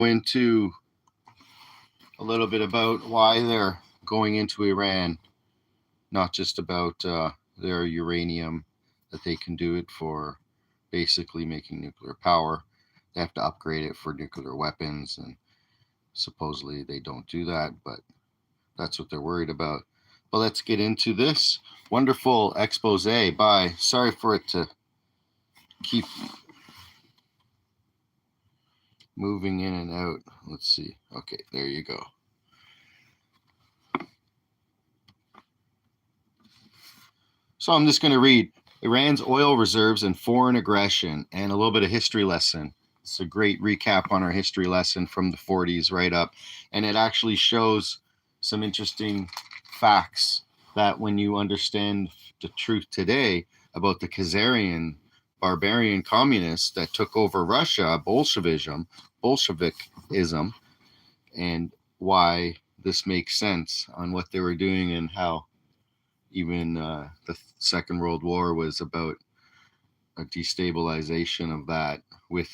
into a little bit about why they're going into Iran, not just about their uranium, that they can do it for basically making nuclear power. They have to upgrade it for nuclear weapons, and supposedly they don't do that, but that's what they're worried about. But let's get into this wonderful expose by, sorry for it to keep moving in and out. Let's see. Okay, there you go. So I'm just going to read Iran's oil reserves and foreign aggression and a little bit of history lesson. It's a great recap on our history lesson from the 40s right up. And it actually shows some interesting facts that when you understand the truth today about the Khazarian barbarian communists that took over Russia, Bolshevism, and why this makes sense on what they were doing and how even the Second World War was about a destabilization of that, with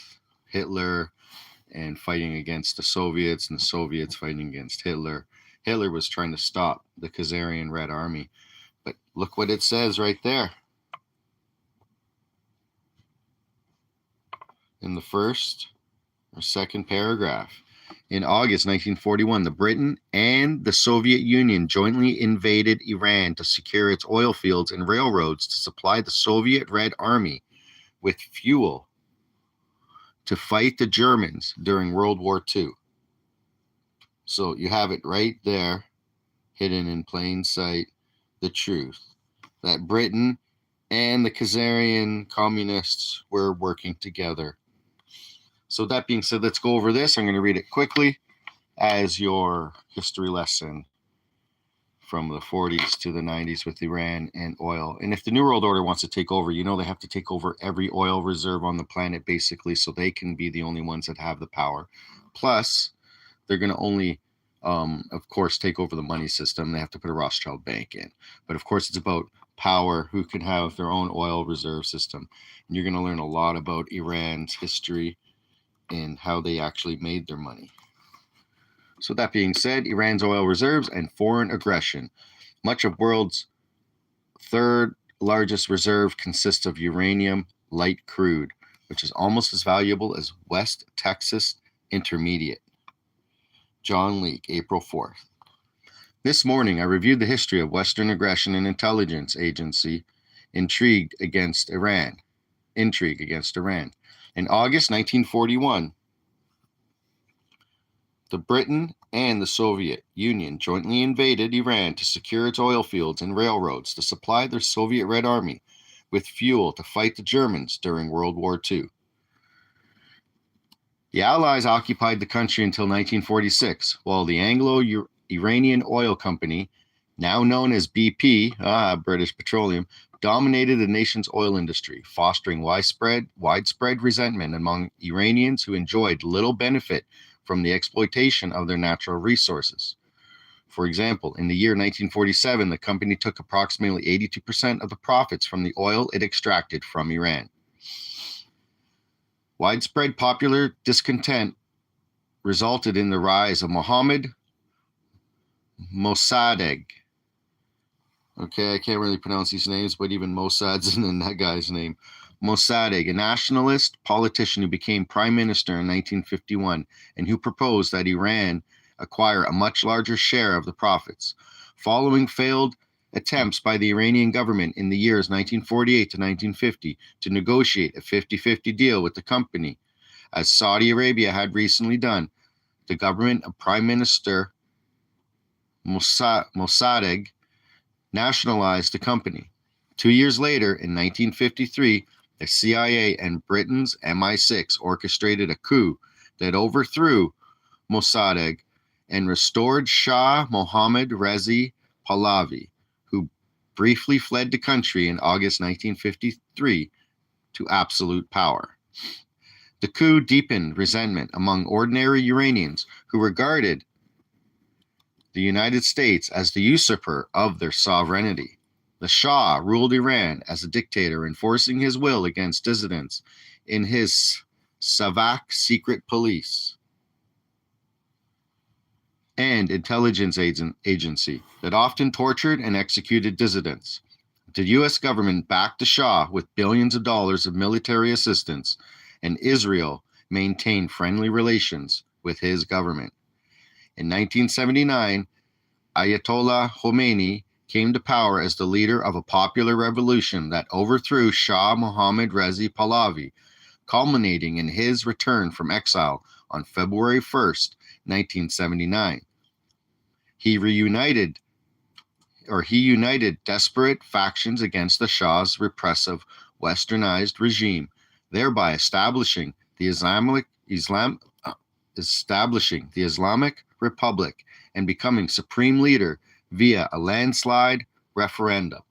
Hitler and fighting against the Soviets and the Soviets fighting against Hitler. Hitler was trying to stop the Khazarian Red Army. But look what it says right there. In the first or second paragraph. In August 1941, the Britain and the Soviet Union jointly invaded Iran to secure its oil fields and railroads to supply the Soviet Red Army with fuel to fight the Germans during World War II. So you have it right there, hidden in plain sight, the truth, that Britain and the Khazarian communists were working together. So that being said, let's go over this. I'm going to read it quickly as your history lesson from the 40s to the 90s with Iran and oil. And if the New World Order wants to take over, you know they have to take over every oil reserve on the planet, basically, so they can be the only ones that have the power. Plus, they're going to only, of course, take over the money system. They have to put a Rothschild bank in. But, of course, it's about power, who can have their own oil reserve system. And you're going to learn a lot about Iran's history and how they actually made their money. So that being said, Iran's oil reserves and foreign aggression. Much of the world's third largest reserve consists of uranium light crude, which is almost as valuable as West Texas Intermediate. John Leake, April 4th. This morning, I reviewed the history of Western aggression and intelligence agency intrigue against Iran. In August 1941, the Britain and the Soviet Union jointly invaded Iran to secure its oil fields and railroads to supply their Soviet Red Army with fuel to fight the Germans during World War II. The Allies occupied the country until 1946, while the Anglo-Iranian Oil Company, now known as BP, British Petroleum, dominated the nation's oil industry, fostering widespread resentment among Iranians who enjoyed little benefit from the exploitation of their natural resources. For example, in the year 1947, the company took approximately 82% of the profits from the oil it extracted from Iran. Widespread popular discontent resulted in the rise of Mohammad Mossadegh. Okay, I can't really pronounce these names, but even Mossad's in that guy's name. Mossadegh, a nationalist politician who became prime minister in 1951 and who proposed that Iran acquire a much larger share of the profits. Following failed attempts by the Iranian government in the years 1948 to 1950 to negotiate a 50-50 deal with the company, as Saudi Arabia had recently done, the government of Prime Minister Mossadegh nationalized the company. 2 years later, in 1953, the CIA and Britain's MI6 orchestrated a coup that overthrew Mossadegh and restored Shah Mohammad Reza Pahlavi, who briefly fled the country in August 1953 to absolute power. The coup deepened resentment among ordinary Iranians who regarded the United States as the usurper of their sovereignty. The Shah ruled Iran as a dictator, enforcing his will against dissidents in his Savak secret police. and intelligence agency that often tortured and executed dissidents. The U.S. government backed the Shah with billions of dollars of military assistance, and Israel maintained friendly relations with his government. In 1979, Ayatollah Khomeini came to power as the leader of a popular revolution that overthrew Shah Mohammad Reza Pahlavi, culminating in his return from exile on February 1st, 1979. He united desperate factions against the Shah's repressive, westernized regime, thereby establishing the Islamic Republic and becoming supreme leader via a landslide referendum.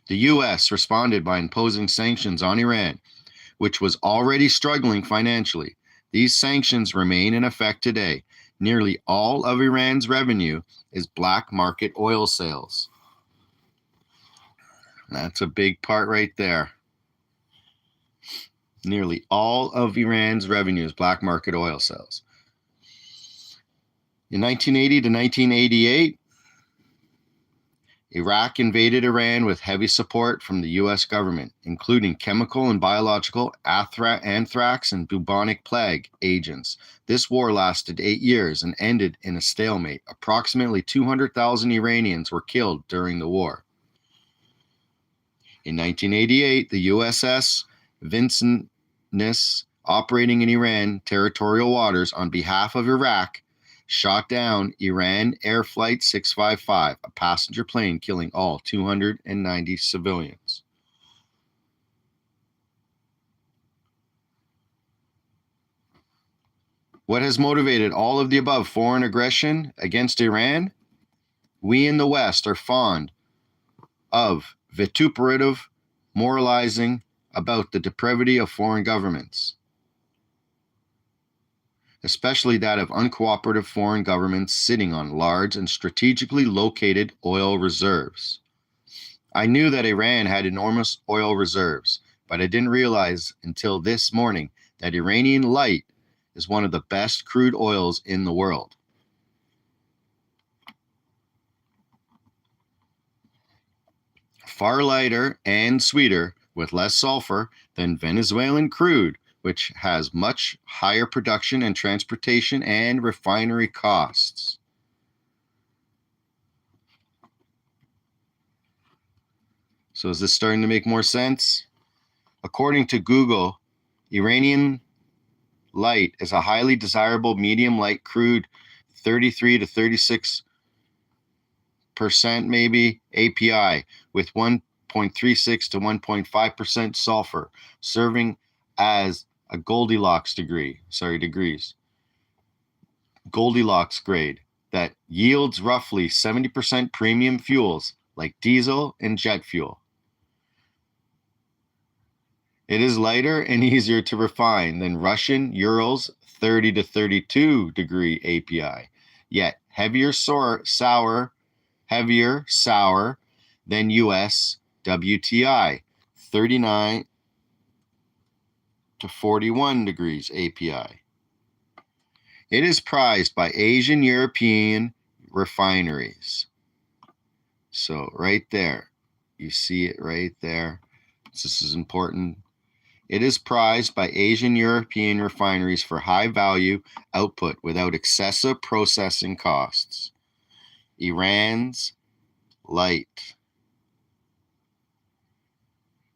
The U.S. responded by imposing sanctions on Iran, which was already struggling financially. These sanctions remain in effect today. Nearly all of Iran's revenue is black market oil sales. That's a big part right there. Nearly all of Iran's revenue is black market oil sales. In 1980 to 1988, Iraq invaded Iran with heavy support from the U.S. government, including chemical and biological anthrax and bubonic plague agents. This war lasted 8 years and ended in a stalemate. Approximately 200,000 Iranians were killed during the war. In 1988, the USS Vincennes, operating in Iran territorial waters on behalf of Iraq, shot down Iran Air Flight 655, a passenger plane, killing all 290 civilians. What has motivated all of the above foreign aggression against Iran? We in the West are fond of vituperative moralizing about the depravity of foreign governments, especially that of uncooperative foreign governments sitting on large and strategically located oil reserves. I knew that Iran had enormous oil reserves, but I didn't realize until this morning that Iranian light is one of the best crude oils in the world. Far lighter and sweeter with less sulfur than Venezuelan crude, which has much higher production and transportation and refinery costs. So is this starting to make more sense? According to Google, Iranian light is a highly desirable medium light crude, 33 to 36% maybe API with 1.36 to 1.5% sulfur, serving as a Goldilocks degrees. Goldilocks grade that yields roughly 70% premium fuels like diesel and jet fuel. It is lighter and easier to refine than Russian Urals 30 to 32 degree API, yet heavier sour than US WTI 39 to 41 degrees API. It is prized by Asian European refineries. So right there, you see it right there. This is important. It is prized by Asian European refineries for high value output without excessive processing costs. Iran's light,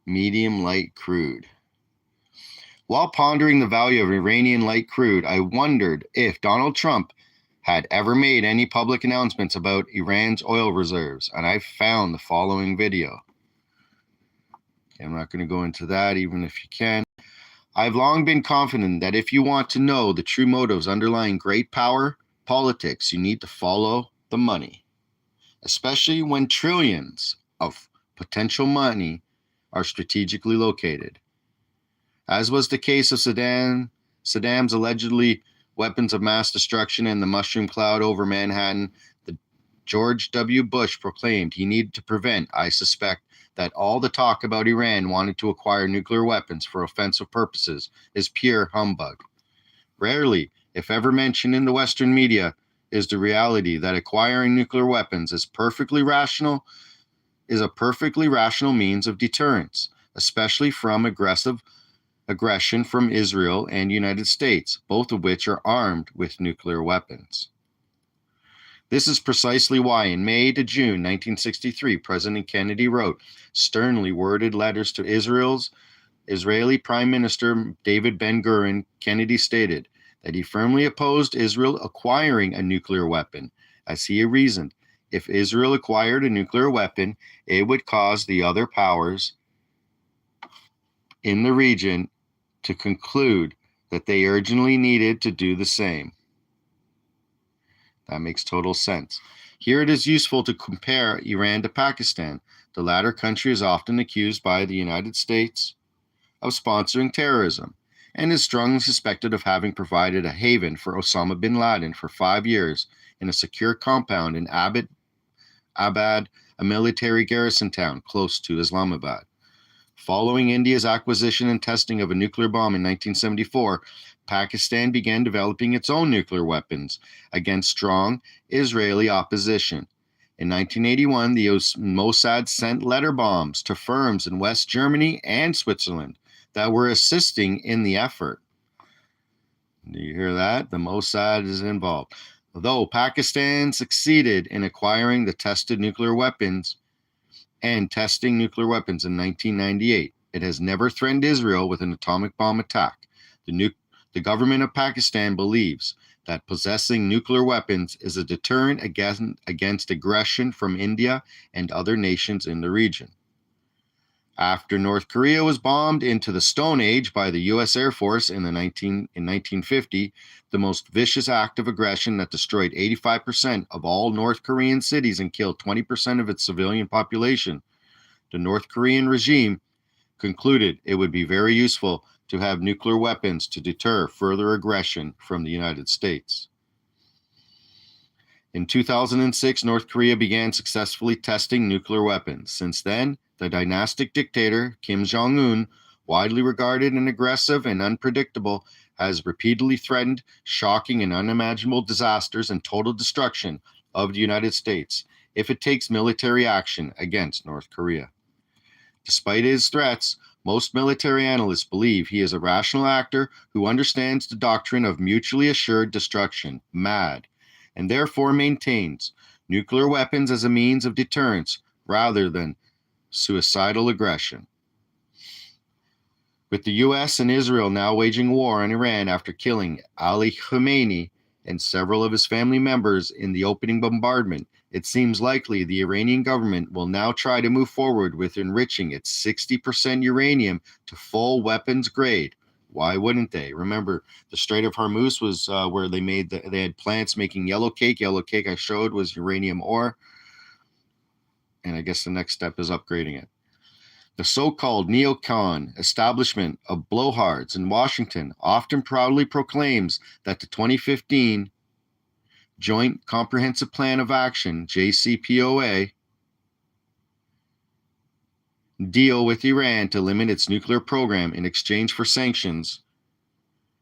medium light crude. While pondering the value of Iranian light crude, I wondered if Donald Trump had ever made any public announcements about Iran's oil reserves, and I found the following video. Okay, I'm not going to go into that, even if you can. I've long been confident that if you want to know the true motives underlying great power politics, you need to follow the money, especially when trillions of potential money are strategically located. As was the case of Saddam's allegedly weapons of mass destruction and the mushroom cloud over Manhattan, George W. Bush proclaimed he needed to prevent. I suspect that all the talk about Iran wanting to acquire nuclear weapons for offensive purposes is pure humbug. Rarely if ever mentioned in the Western media, is the reality that acquiring nuclear weapons is a perfectly rational means of deterrence, especially from aggression from Israel and United States, both of which are armed with nuclear weapons. This is precisely why in May to June 1963, President Kennedy wrote sternly worded letters to Israeli Prime Minister David Ben-Gurion. Kennedy stated that he firmly opposed Israel acquiring a nuclear weapon, as he reasoned, if Israel acquired a nuclear weapon, it would cause the other powers in the region to conclude that they urgently needed to do the same. That makes total sense. Here it is useful to compare Iran to Pakistan. The latter country is often accused by the United States of sponsoring terrorism and is strongly suspected of having provided a haven for Osama bin Laden for 5 years in a secure compound in Abbad, a military garrison town close to Islamabad. Following India's acquisition and testing of a nuclear bomb in 1974, Pakistan began developing its own nuclear weapons against strong Israeli opposition. In 1981, the Mossad sent letter bombs to firms in West Germany and Switzerland that were assisting in the effort. Do you hear that? The Mossad is involved. Although Pakistan succeeded in acquiring the tested nuclear weapons and testing nuclear weapons in 1998, it has never threatened Israel with an atomic bomb attack. The government of Pakistan believes that possessing nuclear weapons is a deterrent against aggression from India and other nations in the region. After North Korea was bombed into the Stone Age by the U.S. Air Force in 1950, the most vicious act of aggression that destroyed 85% of all North Korean cities and killed 20% of its civilian population, the North Korean regime concluded it would be very useful to have nuclear weapons to deter further aggression from the United States. In 2006, North Korea began successfully testing nuclear weapons. Since then, the dynastic dictator, Kim Jong-un, widely regarded and aggressive and unpredictable, has repeatedly threatened shocking and unimaginable disasters and total destruction of the United States if it takes military action against North Korea. Despite his threats, most military analysts believe he is a rational actor who understands the doctrine of mutually assured destruction, MAD, and therefore maintains nuclear weapons as a means of deterrence rather than suicidal aggression. With the U.S. and Israel now waging war on Iran after killing Ali Khamenei and several of his family members in the opening bombardment, it seems likely the Iranian government will now try to move forward with enriching its 60% uranium to full weapons grade. Why wouldn't they? Remember, the Strait of Hormuz was where they had plants making yellow cake. Yellow cake I showed was uranium ore. And I guess the next step is upgrading it. The so-called neocon establishment of blowhards in Washington often proudly proclaims that the 2015 Joint Comprehensive Plan of Action, JCPOA, deal with Iran to limit its nuclear program in exchange for sanctions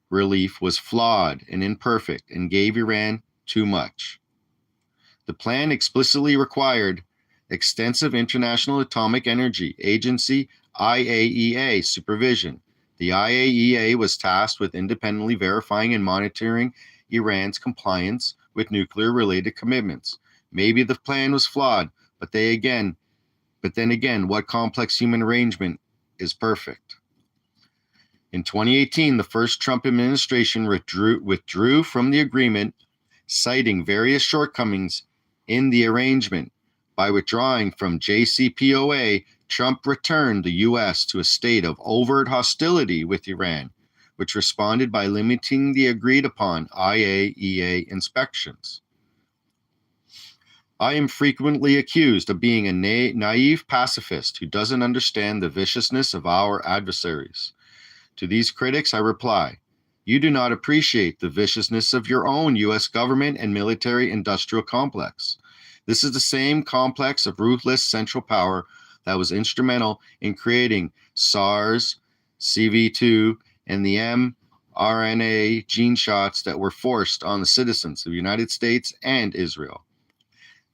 relief was flawed and imperfect and gave Iran too much. The plan explicitly required extensive International Atomic Energy Agency IAEA supervision. The IAEA was tasked with independently verifying and monitoring Iran's compliance with nuclear-related commitments. Maybe the plan was flawed, but then again, what complex human arrangement is perfect? In 2018, the first Trump administration withdrew from the agreement, citing various shortcomings in the arrangement. By withdrawing from JCPOA, Trump returned the U.S. to a state of overt hostility with Iran, which responded by limiting the agreed-upon IAEA inspections. I am frequently accused of being a naive pacifist who doesn't understand the viciousness of our adversaries. To these critics, I reply, you do not appreciate the viciousness of your own U.S. government and military-industrial complex. This is the same complex of ruthless central power that was instrumental in creating SARS, CV2, and the RNA gene shots that were forced on the citizens of the United States and Israel.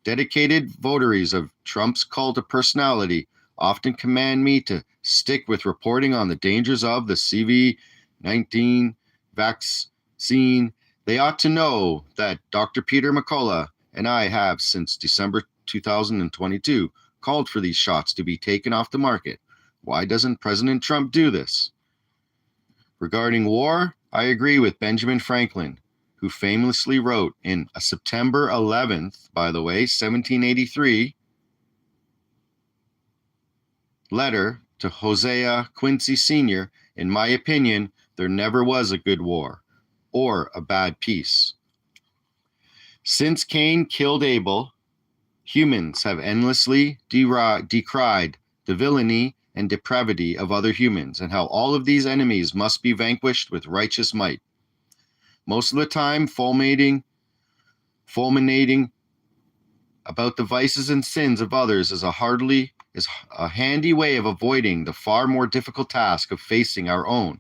Dedicated votaries of Trump's cult of personality often command me to stick with reporting on the dangers of the CV-19 vaccine. They ought to know that Dr. Peter McCullough and I have, since December 2022, called for these shots to be taken off the market. Why doesn't President Trump do this? Regarding war, I agree with Benjamin Franklin, who famously wrote in a September 11th, by the way, 1783, letter to Hosea Quincy Sr., in my opinion, there never was a good war or a bad peace. Since Cain killed Abel, humans have endlessly decried the villainy and depravity of other humans, and how all of these enemies must be vanquished with righteous might. Most of the time, fulminating about the vices and sins of others is a handy way of avoiding the far more difficult task of facing our own.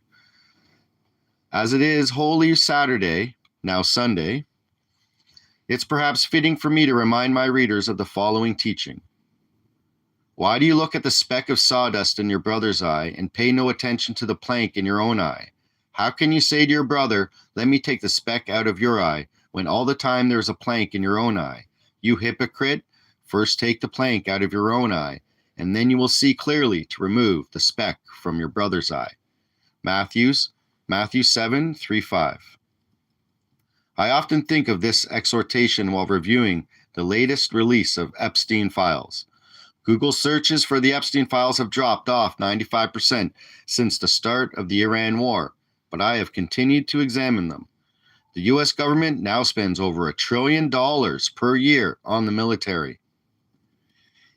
As it is Holy Saturday, now Sunday, it's perhaps fitting for me to remind my readers of the following teaching. Why do you look at the speck of sawdust in your brother's eye and pay no attention to the plank in your own eye? How can you say to your brother, let me take the speck out of your eye, when all the time there is a plank in your own eye? You hypocrite, first take the plank out of your own eye, and then you will see clearly to remove the speck from your brother's eye. Matthew 7:3-5. I often think of this exhortation while reviewing the latest release of Epstein files. Google searches for the Epstein files have dropped off 95% since the start of the Iran war, but I have continued to examine them. The U.S. government now spends over $1 trillion per year on the military.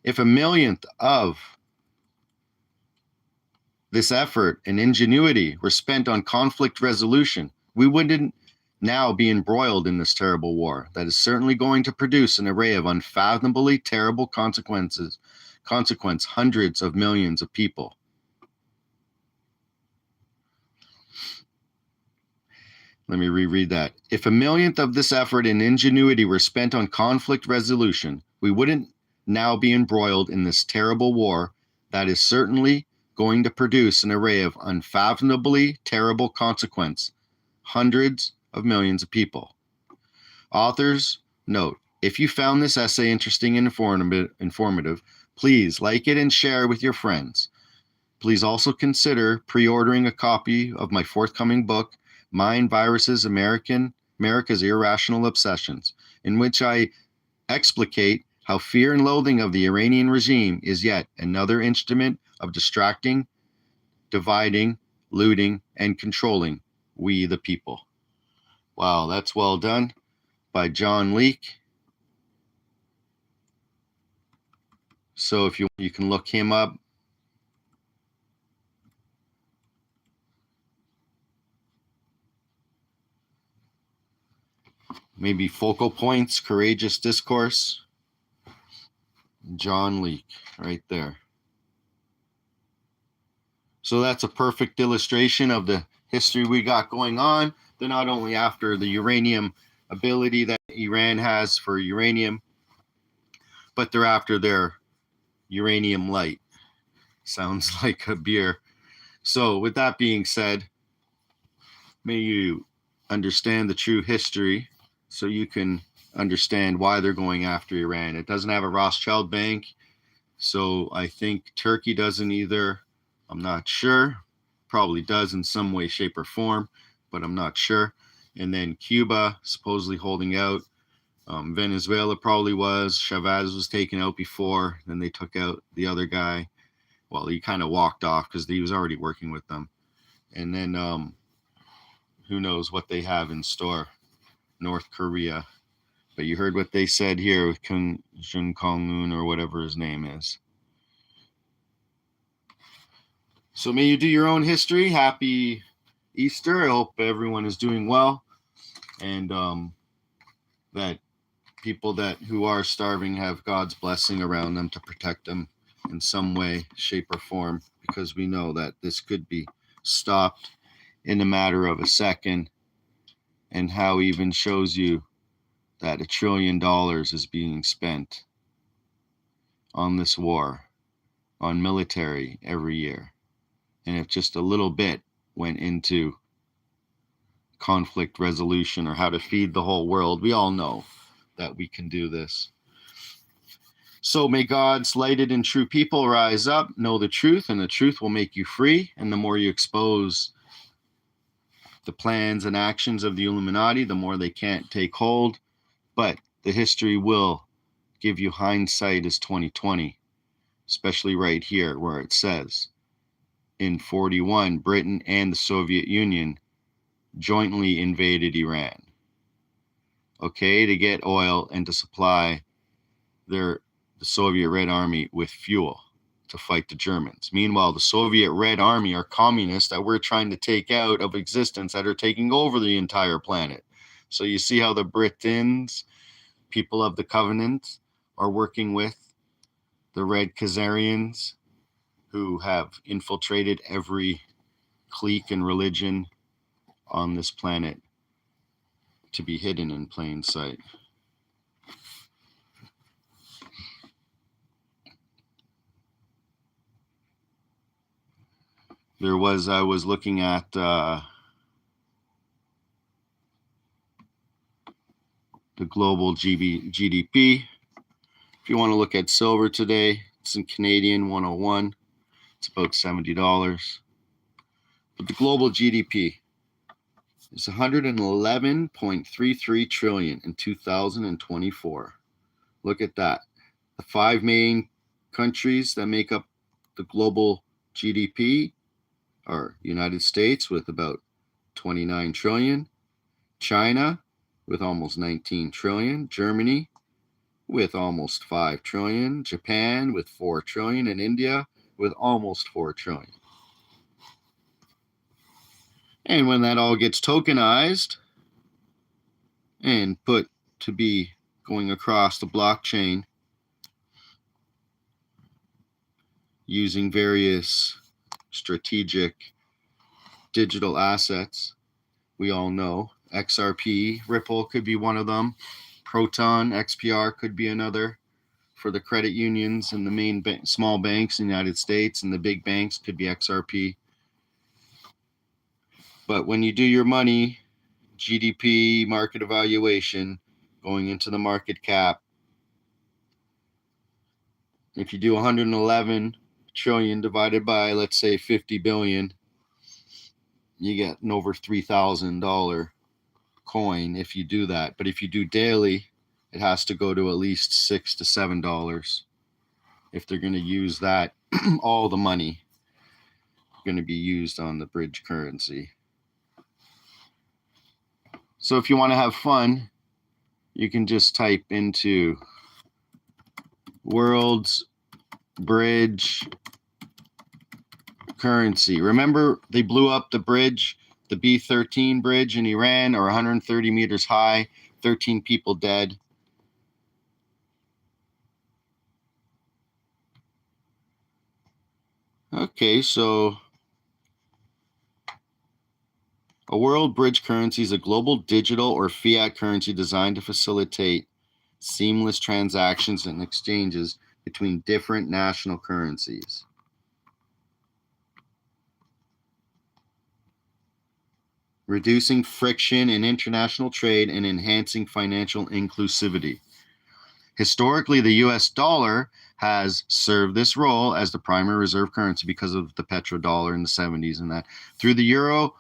If a millionth of this effort and ingenuity were spent on conflict resolution, we wouldn't now be embroiled in this terrible war that is certainly going to produce an array of unfathomably terrible consequence hundreds of millions of people. Let me reread that. If a millionth of this effort and ingenuity were spent on conflict resolution, we wouldn't now be embroiled in this terrible war that is certainly going to produce an array of unfathomably terrible consequence hundreds of millions of people. Author's note: if you found this essay interesting and informative, please like it and share it with your friends. Please also consider pre-ordering a copy of my forthcoming book, Mind, Viruses, America's Irrational Obsessions, in which I explicate how fear and loathing of the Iranian regime is yet another instrument of distracting, dividing, looting, and controlling we the people. Wow, that's well done by John Leake. So if you can look him up. Maybe Focal Points, Courageous Discourse. John Leake, right there. So that's a perfect illustration of the history we got going on. They're not only after the uranium ability that Iran has for uranium, but they're after their uranium light. Sounds like a beer. So with that being said, may you understand the true history so you can understand why they're going after Iran. It doesn't have a Rothschild bank, so I think Turkey doesn't either. I'm not sure. Probably does in some way, shape, or form, but I'm not sure. And then Cuba supposedly holding out. Venezuela probably was. Chavez was taken out before. Then they took out the other guy. Well, he kind of walked off because he was already working with them. And then who knows what they have in store. North Korea. But you heard what they said here with Kim Jong-un or whatever his name is. So may you do your own history. Happy Easter. I hope everyone is doing well. And that people who are starving have God's blessing around them to protect them in some way, shape, or form, because we know that this could be stopped in a matter of a second, and how even shows you that $1 trillion is being spent on this war, on military every year. And if just a little bit went into conflict resolution or how to feed the whole world, we all know that we can do this. So may God's lighted and true people rise up, know the truth, and the truth will make you free. And the more you expose the plans and actions of the Illuminati, the more they can't take hold. But the history will give you hindsight as 2020, especially right here where it says in 41, Britain and the Soviet Union jointly invaded Iran, okay, to get oil and to supply the Soviet Red Army with fuel to fight the Germans. Meanwhile, the Soviet Red Army are communists that we're trying to take out of existence, that are taking over the entire planet. So you see how the Britons, people of the Covenant, are working with the Red Khazarians, who have infiltrated every clique and religion on this planet to be hidden in plain sight. I was looking at the global GDP. If you want to look at silver today, it's in Canadian 101. It's about $70. But the global GDP is 111.33 trillion in 2024. Look at that. The 5 main countries that make up the global GDP are United States with about 29 trillion, China with almost 19 trillion, Germany with almost 5 trillion, Japan with 4 trillion, and India with almost 4 trillion. And when that all gets tokenized and put to be going across the blockchain using various strategic digital assets, we all know XRP, Ripple could be one of them, Proton, XPR could be another. For the credit unions and the main small banks in the United States, and the big banks could be XRP. But when you do your money, GDP, market evaluation, going into the market cap, if you do 111 trillion divided by, let's say, 50 billion, you get an over $3,000 coin if you do that. But if you do daily, it has to go to at least $6 to $7 if they're going to use that. All the money going to be used on the bridge currency. So if you want to have fun, you can just type into world's bridge currency. Remember, they blew up the bridge, the B-13 bridge in Iran, or 130 meters high, 13 people dead. Okay, so a world bridge currency is a global digital or fiat currency designed to facilitate seamless transactions and exchanges between different national currencies. Reducing friction in international trade and enhancing financial inclusivity. Historically, the US dollar has served this role as the primary reserve currency because of the petrodollar in the 70s and that. Through the euro,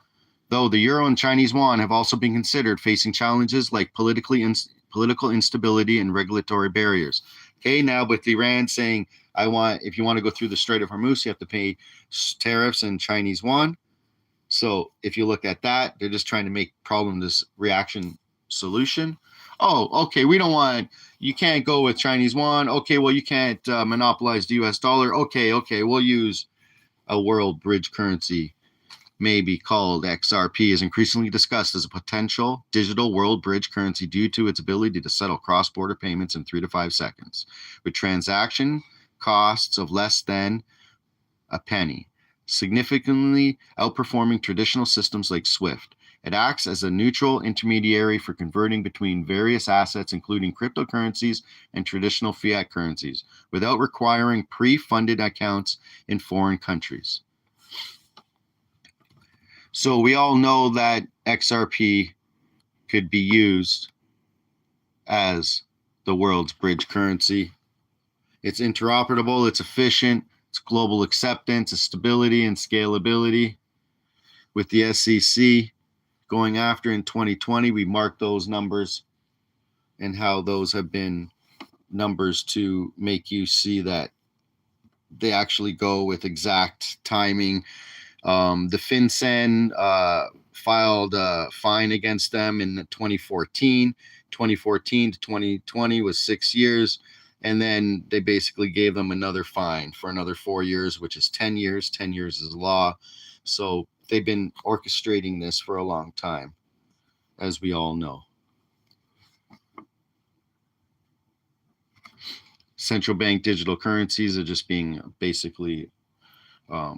though the euro and Chinese yuan have also been considered, facing challenges like political instability and regulatory barriers. Okay, now with Iran saying, if you want to go through the Strait of Hormuz, you have to pay tariffs in Chinese yuan. So if you look at that, they're just trying to make problem this reaction solution. Oh, okay, you can't go with Chinese yuan. Okay, well, you can't monopolize the US dollar. Okay, we'll use a world bridge currency, maybe called XRP, is increasingly discussed as a potential digital world bridge currency due to its ability to settle cross-border payments in 3 to 5 seconds with transaction costs of less than a penny. significantly outperforming traditional systems like SWIFT. It acts as a neutral intermediary for converting between various assets, including cryptocurrencies and traditional fiat currencies, without requiring pre-funded accounts in foreign countries. So we all know that XRP could be used as the world's bridge currency. It's interoperable, it's efficient, it's global acceptance, it's stability and scalability. With the SEC going after in 2020, we marked those numbers and how those have been numbers to make you see that they actually go with exact timing. The FinCEN filed a fine against them in 2014. 2014 to 2020 was 6 years. And then they basically gave them another fine for another 4 years, which is 10 years. 10 years is law. So they've been orchestrating this for a long time, as we all know. Central bank digital currencies are just being basically, a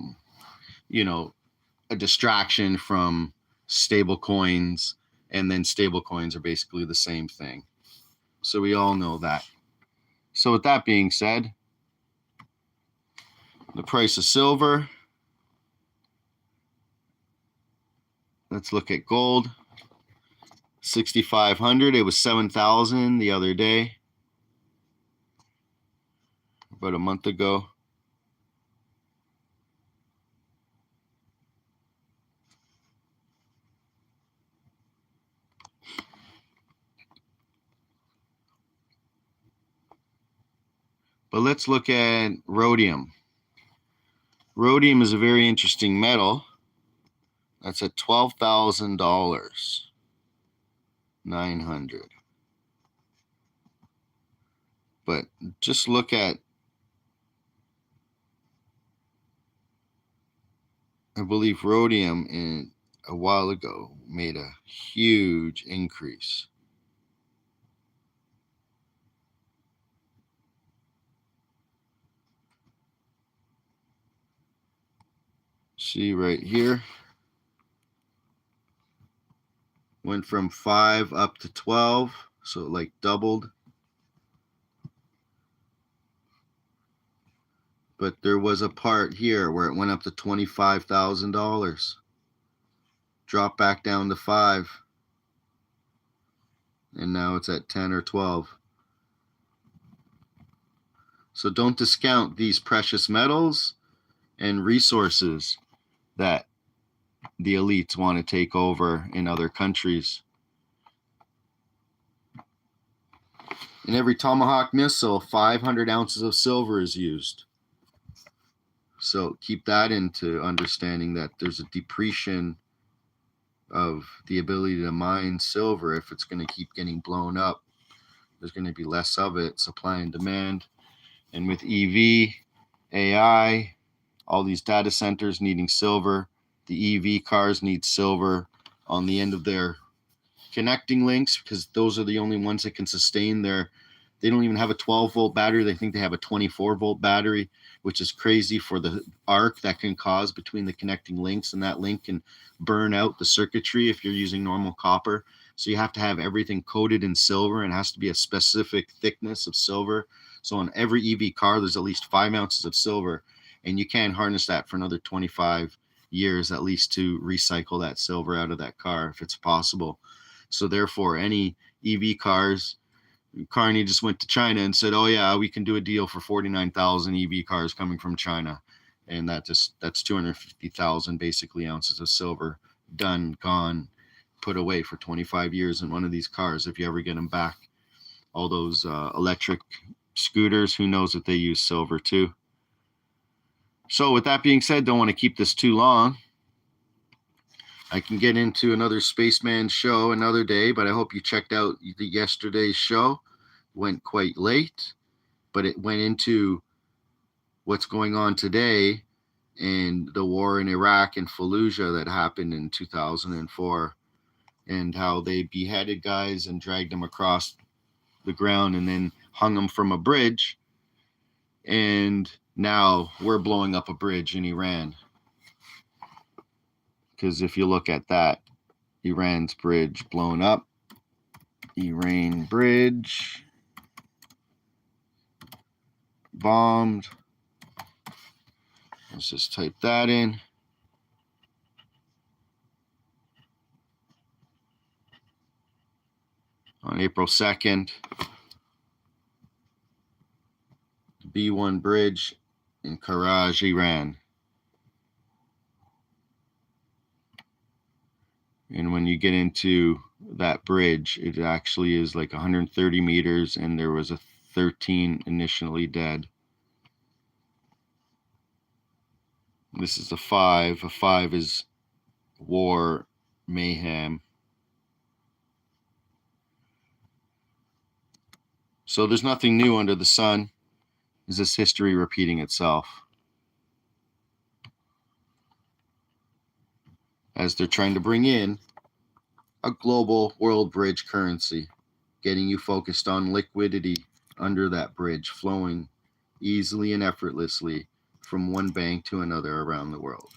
distraction from stable coins, and then stable coins are basically the same thing. So we all know that. So with that being said, the price of silver. Let's look at gold. 6,500. It was 7,000 the other day, about a month ago. But let's look at rhodium. Rhodium is a very interesting metal. That's at $12,000. 900. But just look at, I believe rhodium in a while ago made a huge increase. See right here, went from 5 up to 12, so it like doubled. But there was a part here where it went up to $25,000, dropped back down to 5, and now it's at 10 or 12. So don't discount these precious metals and resources that the elites want to take over in other countries. In every Tomahawk missile, 500 ounces of silver is used. So keep that into understanding that there's a depreciation of the ability to mine silver. If it's going to keep getting blown up, there's going to be less of it, supply and demand. And with EV, AI, all these data centers needing silver, the EV cars need silver on the end of their connecting links, because those are the only ones that can sustain their, they don't even have a 12-volt battery. They think they have a 24-volt battery, which is crazy for the arc that can cause between the connecting links, and that link can burn out the circuitry if you're using normal copper. So you have to have everything coated in silver, and it has to be a specific thickness of silver. So on every EV car, there's at least 5 ounces of silver, and you can't harness that for another 25 years at least to recycle that silver out of that car if it's possible. So therefore, any EV cars, Carney just went to China and said, oh yeah, we can do a deal for 49,000 EV cars coming from China. And that's 250,000 basically ounces of silver done, gone, put away for 25 years in one of these cars if you ever get them back. All those electric scooters, who knows if they use silver too. So with that being said, don't want to keep this too long. I can get into another Spaceman show another day, but I hope you checked out the yesterday's show. Went quite late, but it went into what's going on today and the war in Iraq and Fallujah that happened in 2004, and how they beheaded guys and dragged them across the ground and then hung them from a bridge. And now we're blowing up a bridge in Iran. because if you look at that, Iran's bridge blown up. Iran bridge bombed. Let's just type that in. On April 2nd, B1 bridge in Karaj, Iran. And when you get into that bridge, it actually is like 130 meters, and there was a 13 initially dead. This is a 5. A 5 is war, mayhem. So there's nothing new under the sun. Is this history repeating itself? As they're trying to bring in a global world bridge currency, getting you focused on liquidity under that bridge, flowing easily and effortlessly from one bank to another around the world.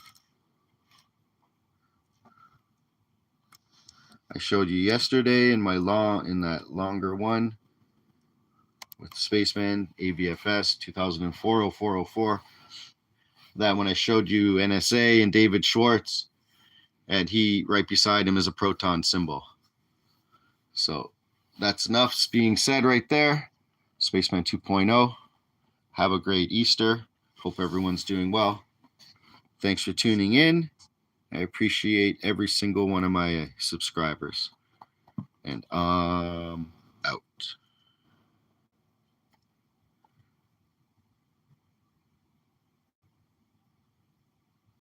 I showed you yesterday in that longer one with Spaceman AVFS 2004-0404. That when I showed you NSA and David Schwartz, and he right beside him is a proton symbol. So that's enough being said right there. Spaceman 2.0. Have a great Easter. Hope everyone's doing well. Thanks for tuning in. I appreciate every single one of my subscribers. And out.